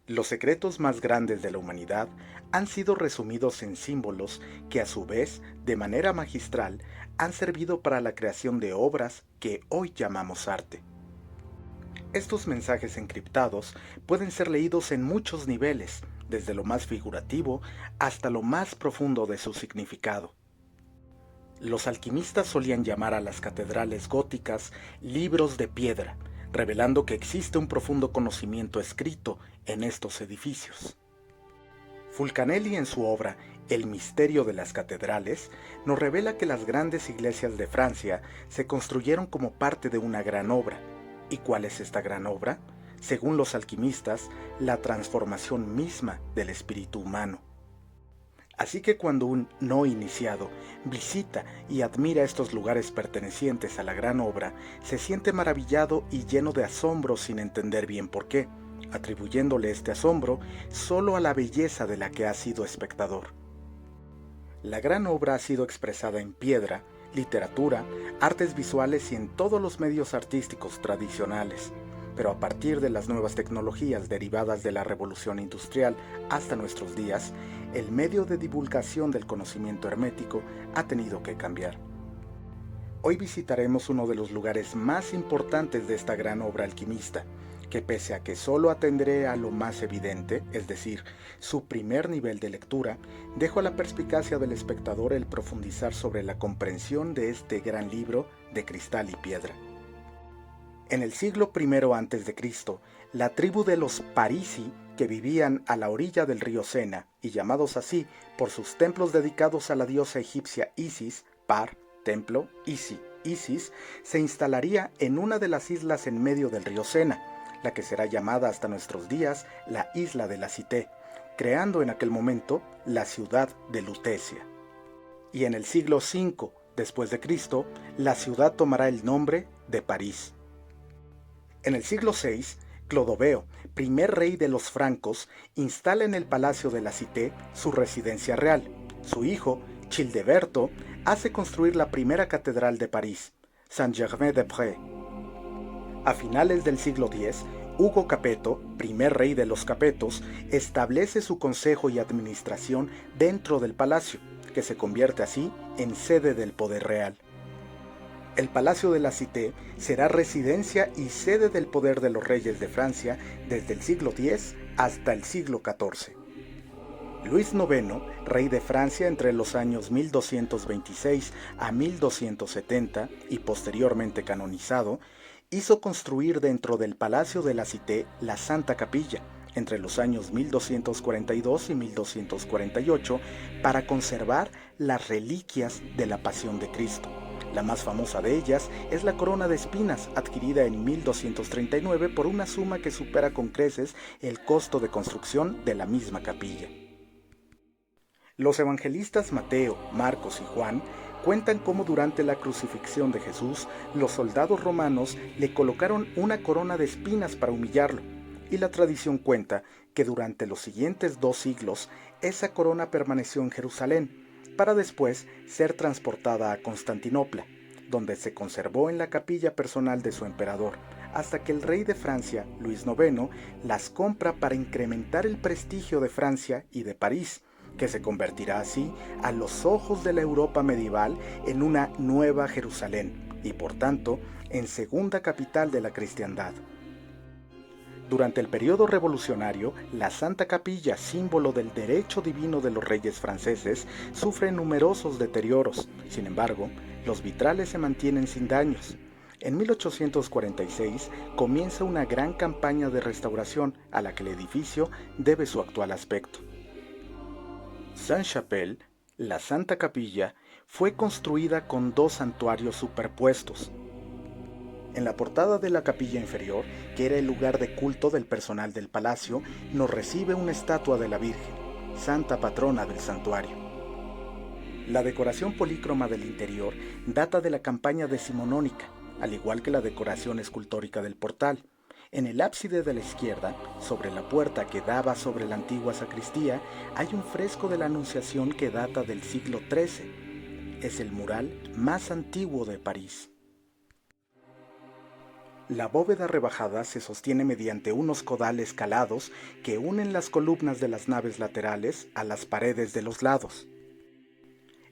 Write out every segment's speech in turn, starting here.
Los secretos más grandes de la humanidad han sido resumidos en símbolos que a su vez, de manera magistral, han servido para la creación de obras que hoy llamamos arte. Estos mensajes encriptados pueden ser leídos en muchos niveles, desde lo más figurativo hasta lo más profundo de su significado. Los alquimistas solían llamar a las catedrales góticas libros de piedra, revelando que existe un profundo conocimiento escrito en estos edificios. Fulcanelli, en su obra El misterio de las catedrales, nos revela que las grandes iglesias de Francia se construyeron como parte de una gran obra. ¿Y cuál es esta gran obra? Según los alquimistas, la transformación misma del espíritu humano. Así que cuando un no iniciado visita y admira estos lugares pertenecientes a la gran obra, se siente maravillado y lleno de asombro sin entender bien por qué, atribuyéndole este asombro solo a la belleza de la que ha sido espectador. La gran obra ha sido expresada en piedra, literatura, artes visuales y en todos los medios artísticos tradicionales, pero a partir de las nuevas tecnologías derivadas de la revolución industrial hasta nuestros días, el medio de divulgación del conocimiento hermético ha tenido que cambiar. Hoy visitaremos uno de los lugares más importantes de esta gran obra alquimista, que pese a que solo atenderé a lo más evidente, es decir, su primer nivel de lectura, dejo a la perspicacia del espectador el profundizar sobre la comprensión de este gran libro de cristal y piedra. En el siglo I a.C., la tribu de los Parisi, que vivían a la orilla del río Sena, y llamados así por sus templos dedicados a la diosa egipcia Isis, Par, templo, Isi, Isis, se instalaría en una de las islas en medio del río Sena, la que será llamada hasta nuestros días la isla de la Cité, creando en aquel momento la ciudad de Lutecia. Y en el siglo V después de Cristo, la ciudad tomará el nombre de París. En el siglo VI, Clodoveo, primer rey de los francos, instala en el Palacio de la Cité su residencia real. Su hijo, Childeberto, hace construir la primera catedral de París, Saint-Germain-des-Prés. A finales del siglo X, Hugo Capeto, primer rey de los Capetos, establece su consejo y administración dentro del palacio, que se convierte así en sede del poder real. El Palacio de la Cité será residencia y sede del poder de los reyes de Francia desde el siglo X hasta el siglo XIV. Luis IX, rey de Francia entre los años 1226 a 1270 y posteriormente canonizado, hizo construir dentro del Palacio de la Cité la Santa Capilla entre los años 1242 y 1248 para conservar las reliquias de la Pasión de Cristo. La más famosa de ellas es la corona de espinas, adquirida en 1239 por una suma que supera con creces el costo de construcción de la misma capilla. Los evangelistas Mateo, Marcos y Juan cuentan cómo durante la crucifixión de Jesús, los soldados romanos le colocaron una corona de espinas para humillarlo, y la tradición cuenta que durante los siguientes 2 siglos esa corona permaneció en Jerusalén, para después ser transportada a Constantinopla, donde se conservó en la capilla personal de su emperador, hasta que el rey de Francia, Luis IX, las compra para incrementar el prestigio de Francia y de París, que se convertirá así, a los ojos de la Europa medieval, en una nueva Jerusalén, y por tanto, en segunda capital de la cristiandad. Durante el periodo revolucionario, la Santa Capilla, símbolo del derecho divino de los reyes franceses, sufre numerosos deterioros. Sin embargo, los vitrales se mantienen sin daños. En 1846 comienza una gran campaña de restauración a la que el edificio debe su actual aspecto. Sainte-Chapelle, la Santa Capilla, fue construida con 2 santuarios superpuestos. En la portada de la capilla inferior, que era el lugar de culto del personal del palacio, nos recibe una estatua de la Virgen, santa patrona del santuario. La decoración polícroma del interior data de la campaña decimonónica, al igual que la decoración escultórica del portal. En el ábside de la izquierda, sobre la puerta que daba sobre la antigua sacristía, hay un fresco de la Anunciación que data del siglo XIII. Es el mural más antiguo de París. La bóveda rebajada se sostiene mediante unos codales calados que unen las columnas de las naves laterales a las paredes de los lados.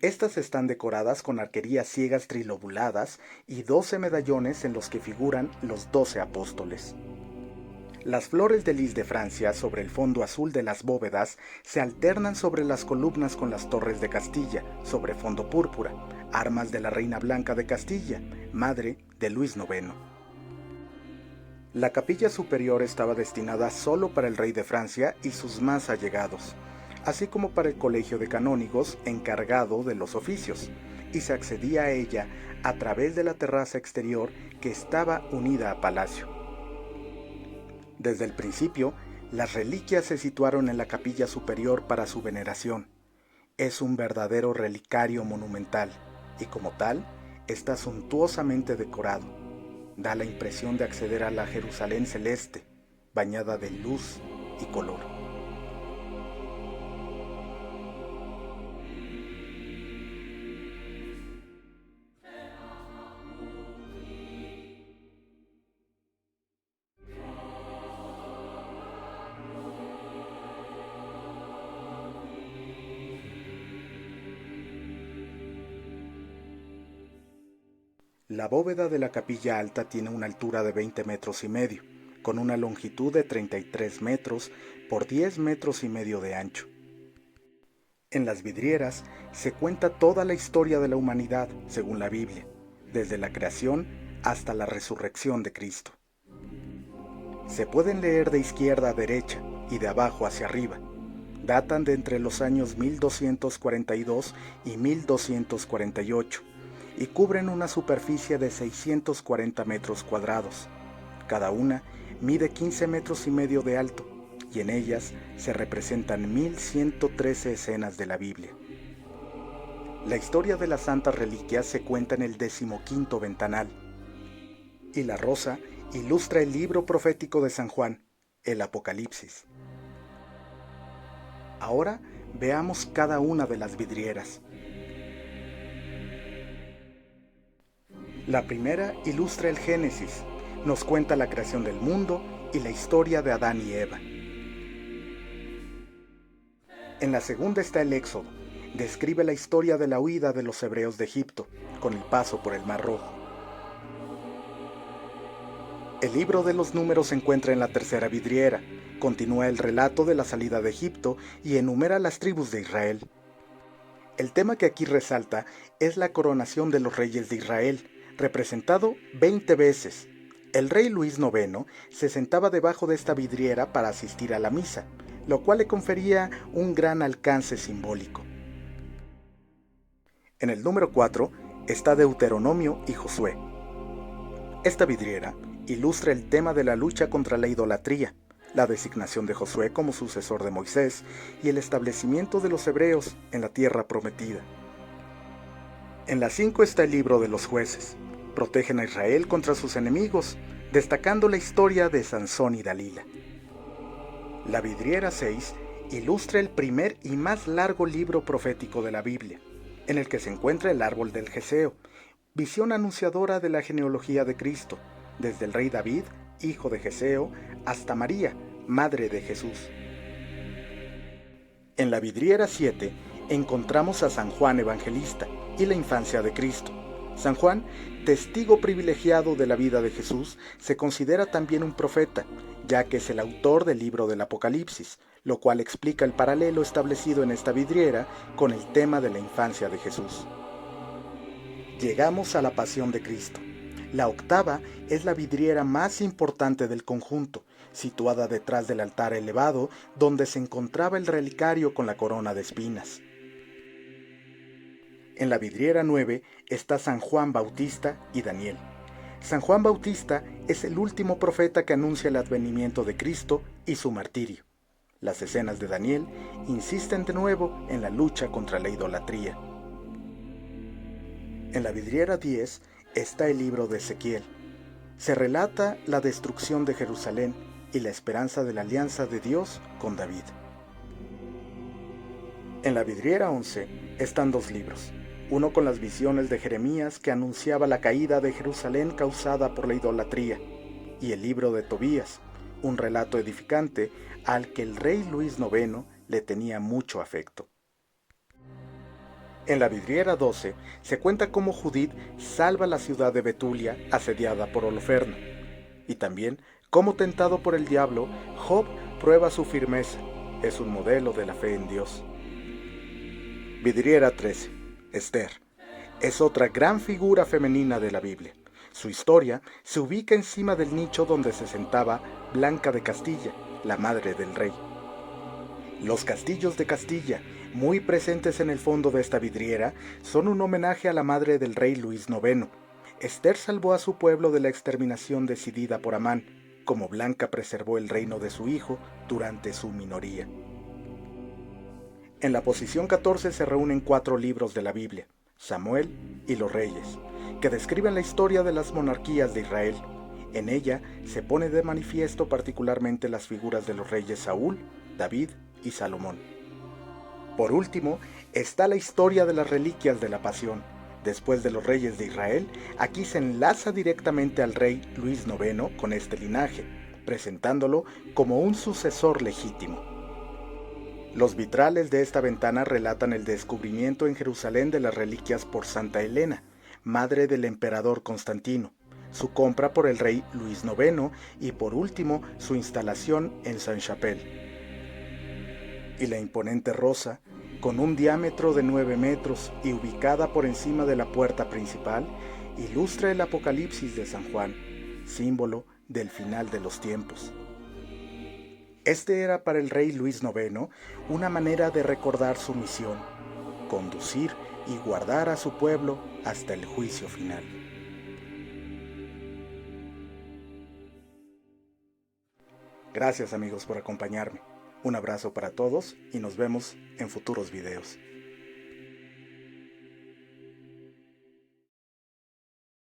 Estas están decoradas con arquerías ciegas trilobuladas y 12 medallones en los que figuran los 12 apóstoles. Las flores de lis de Francia sobre el fondo azul de las bóvedas se alternan sobre las columnas con las torres de Castilla sobre fondo púrpura, armas de la Reina Blanca de Castilla, madre de Luis IX. La capilla superior estaba destinada solo para el rey de Francia y sus más allegados, así como para el colegio de canónigos encargado de los oficios, y se accedía a ella a través de la terraza exterior que estaba unida a palacio. Desde el principio, las reliquias se situaron en la capilla superior para su veneración. Es un verdadero relicario monumental y como tal, está suntuosamente decorado. Da la impresión de acceder a la Jerusalén celeste, bañada de luz y color. La bóveda de la capilla alta tiene una altura de 20 metros y medio, con una longitud de 33 metros por 10 metros y medio de ancho. En las vidrieras se cuenta toda la historia de la humanidad, según la Biblia, desde la creación hasta la resurrección de Cristo. Se pueden leer de izquierda a derecha y de abajo hacia arriba. Datan de entre los años 1242 y 1248 y cubren una superficie de 640 metros cuadrados. Cada una mide 15 metros y medio de alto y en ellas se representan 1113 escenas de la Biblia. La historia de las santas reliquias se cuenta en el 15º ventanal y la rosa ilustra el libro profético de San Juan, el Apocalipsis. Ahora veamos cada una de las vidrieras. La primera ilustra el Génesis, nos cuenta la creación del mundo y la historia de Adán y Eva. En la segunda está el Éxodo, describe la historia de la huida de los hebreos de Egipto, con el paso por el Mar Rojo. El libro de los Números se encuentra en la tercera vidriera, continúa el relato de la salida de Egipto y enumera las tribus de Israel. El tema que aquí resalta es la coronación de los reyes de Israel, representado 20 veces. El rey Luis IX se sentaba debajo de esta vidriera para asistir a la misa, lo cual le confería un gran alcance simbólico. En el número 4 está Deuteronomio y Josué. Esta vidriera ilustra el tema de la lucha contra la idolatría, la designación de Josué como sucesor de Moisés y el establecimiento de los hebreos en la tierra prometida. En la 5 está el libro de los jueces. Protegen a Israel contra sus enemigos, destacando la historia de Sansón y Dalila. La vidriera 6 ilustra el primer y más largo libro profético de la Biblia, en el que se encuentra el árbol del Jeseo, visión anunciadora de la genealogía de Cristo, desde el rey David, hijo de Jeseo, hasta María, madre de Jesús. En la vidriera 7 encontramos a San Juan Evangelista y la infancia de Cristo. San Juan, testigo privilegiado de la vida de Jesús, se considera también un profeta, ya que es el autor del libro del Apocalipsis, lo cual explica el paralelo establecido en esta vidriera con el tema de la infancia de Jesús. Llegamos a la Pasión de Cristo. La octava es la vidriera más importante del conjunto, situada detrás del altar elevado donde se encontraba el relicario con la corona de espinas. En la vidriera 9 está San Juan Bautista y Daniel. San Juan Bautista es el último profeta que anuncia el advenimiento de Cristo y su martirio. Las escenas de Daniel insisten de nuevo en la lucha contra la idolatría. En la vidriera 10 está el libro de Ezequiel. Se relata la destrucción de Jerusalén y la esperanza de la alianza de Dios con David. En la vidriera 11 están dos libros, uno con las visiones de Jeremías que anunciaba la caída de Jerusalén causada por la idolatría, y el libro de Tobías, un relato edificante al que el rey Luis IX le tenía mucho afecto. En la vidriera 12 se cuenta cómo Judith salva la ciudad de Betulia asediada por Holoferno, y también cómo tentado por el diablo, Job prueba su firmeza. Es un modelo de la fe en Dios. Vidriera 13. Esther. Es otra gran figura femenina de la Biblia. Su historia se ubica encima del nicho donde se sentaba Blanca de Castilla, la madre del rey. Los castillos de Castilla, muy presentes en el fondo de esta vidriera, son un homenaje a la madre del rey Luis IX. Esther salvó a su pueblo de la exterminación decidida por Amán, como Blanca preservó el reino de su hijo durante su minoría. En la posición 14 se reúnen 4 libros de la Biblia, Samuel y los Reyes, que describen la historia de las monarquías de Israel. En ella se pone de manifiesto particularmente las figuras de los reyes Saúl, David y Salomón. Por último, está la historia de las reliquias de la Pasión. Después de los reyes de Israel, aquí se enlaza directamente al rey Luis IX con este linaje, presentándolo como un sucesor legítimo. Los vitrales de esta ventana relatan el descubrimiento en Jerusalén de las reliquias por Santa Elena, madre del emperador Constantino, su compra por el rey Luis IX y por último su instalación en Saint-Chapelle. Y la imponente rosa, con un diámetro de 9 metros y ubicada por encima de la puerta principal, ilustra el Apocalipsis de San Juan, símbolo del final de los tiempos. Este era para el rey Luis IX una manera de recordar su misión, conducir y guardar a su pueblo hasta el juicio final. Gracias amigos por acompañarme. Un abrazo para todos y nos vemos en futuros videos.